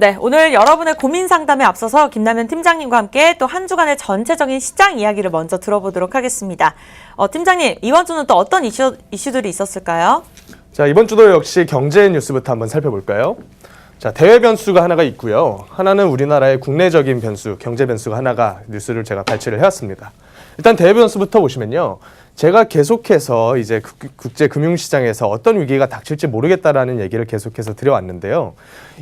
네, 오늘 여러분의 고민 상담에 앞서서 김남현 팀장님과 함께 또 한 주간의 전체적인 시장 이야기를 먼저 들어보도록 하겠습니다. 팀장님, 이번 주는 또 어떤 이슈들이 있었을까요? 자, 이번 주도 역시 경제 뉴스부터 한번 살펴볼까요? 자, 대외 변수가 하나가 있고요. 하나는 우리나라의 국내적인 변수, 경제 변수가 하나가 뉴스를 제가 발췌를 해왔습니다. 일단 대외 변수부터 보시면요. 제가 계속해서 이제 국제 금융시장에서 어떤 위기가 닥칠지 모르겠다라는 얘기를 계속해서 드려왔는데요.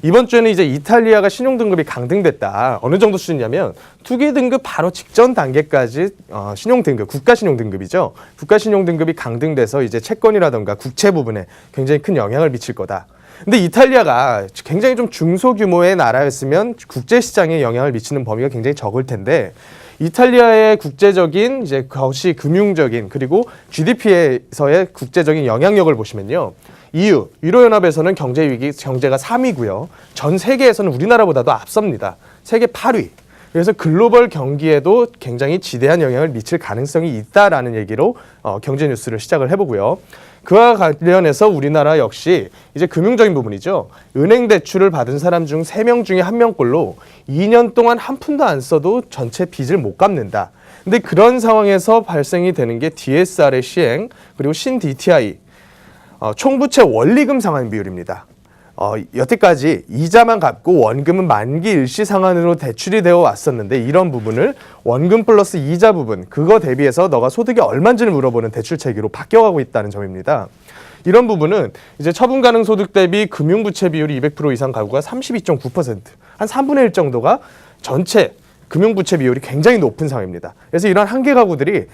이번 주에는 이제 이탈리아가 신용등급이 강등됐다. 어느 정도 수준이냐면 투기 등급 바로 직전 단계까지 신용등급, 국가신용등급이죠. 국가신용등급이 강등돼서 이제 채권이라던가 국채 부분에 굉장히 큰 영향을 미칠 거다. 근데 이탈리아가 굉장히 좀 중소규모의 나라였으면 국제시장에 영향을 미치는 범위가 굉장히 적을 텐데 이탈리아의 국제적인 이제 거시 금융적인 그리고 GDP에서의 국제적인 영향력을 보시면요. EU, 유로연합에서는 경제가 3위고요. 전 세계에서는 우리나라보다도 앞섭니다. 세계 8위. 그래서 글로벌 경기에도 굉장히 지대한 영향을 미칠 가능성이 있다라는 얘기로 경제 뉴스를 시작을 해보고요. 그와 관련해서 우리나라 역시 이제 금융적인 부분이죠. 은행 대출을 받은 사람 중 3명 중에 1명꼴로 2년 동안 한 푼도 안 써도 전체 빚을 못 갚는다. 근데 그런 상황에서 발생이 되는 게 DSR의 시행 그리고 신DTI, 총부채 원리금 상환 비율입니다. 여태까지 이자만 갚고 원금은 만기 일시 상환으로 대출이 되어 왔었는데 이런 부분을 원금 플러스 이자 부분 그거 대비해서 너가 소득이 얼마인지를 물어보는 대출 체계로 바뀌어가고 있다는 점입니다. 이런 부분은 이제 처분 가능 소득 대비 금융부채 비율이 200% 이상 가구가 32.9%, 한 3분의 1 정도가 전체 금융부채 비율이 굉장히 높은 상황입니다. 그래서 이런 한계 가구들이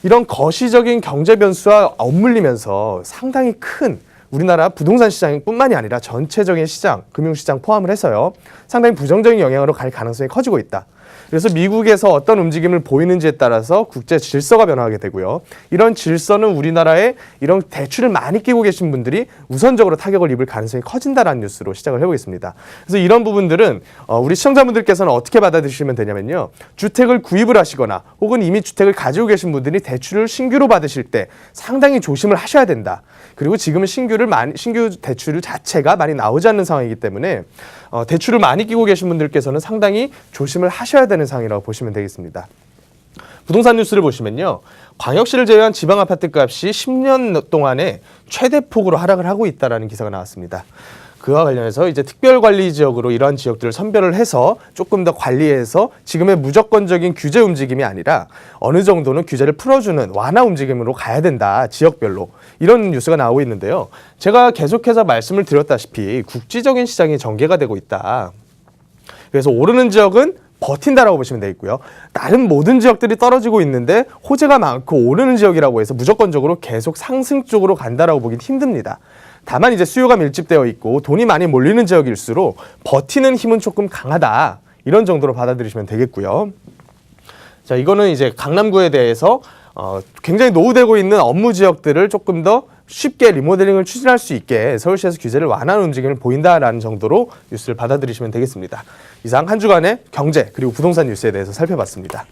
이런 거시적인 경제 변수와 엇물리면서 상당히 큰 우리나라 부동산 시장뿐만이 아니라 전체적인 시장, 금융시장 포함을 해서요. 상당히 부정적인 영향으로 갈 가능성이 커지고 있다. 그래서 미국에서 어떤 움직임을 보이는지에 따라서 국제 질서가 변화하게 되고요. 이런 질서는 우리나라에 이런 대출을 많이 끼고 계신 분들이 우선적으로 타격을 입을 가능성이 커진다라는 뉴스로 시작을 해보겠습니다. 그래서 이런 부분들은 우리 시청자분들께서는 어떻게 받아들이시면 되냐면요. 주택을 구입을 하시거나 혹은 이미 주택을 가지고 계신 분들이 대출을 신규로 받으실 때 상당히 조심을 하셔야 된다. 그리고 지금은 신규 대출 자체가 많이 나오지 않는 상황이기 때문에 대출을 많이 끼고 계신 분들께서는 상당히 조심을 하셔야 되는 상황이라고 보시면 되겠습니다. 부동산 뉴스를 보시면요. 광역시를 제외한 지방 아파트 값이 10년 동안에 최대폭으로 하락을 하고 있다는 기사가 나왔습니다. 그와 관련해서 이제 특별관리지역으로 이러한 지역들을 선별을 해서 조금 더 관리해서 지금의 무조건적인 규제 움직임이 아니라 어느 정도는 규제를 풀어주는 완화 움직임으로 가야 된다. 지역별로. 이런 뉴스가 나오고 있는데요. 제가 계속해서 말씀을 드렸다시피 국지적인 시장이 전개가 되고 있다. 그래서 오르는 지역은 버틴다라고 보시면 되겠고요. 다른 모든 지역들이 떨어지고 있는데 호재가 많고 오르는 지역이라고 해서 무조건적으로 계속 상승 쪽으로 간다라고 보긴 힘듭니다. 다만 이제 수요가 밀집되어 있고 돈이 많이 몰리는 지역일수록 버티는 힘은 조금 강하다. 이런 정도로 받아들이시면 되겠고요. 자, 이거는 이제 강남구에 대해서 굉장히 노후되고 있는 업무 지역들을 조금 더 쉽게 리모델링을 추진할 수 있게 서울시에서 규제를 완화하는 움직임을 보인다라는 정도로 뉴스를 받아들이시면 되겠습니다. 이상 한 주간의 경제 그리고 부동산 뉴스에 대해서 살펴봤습니다.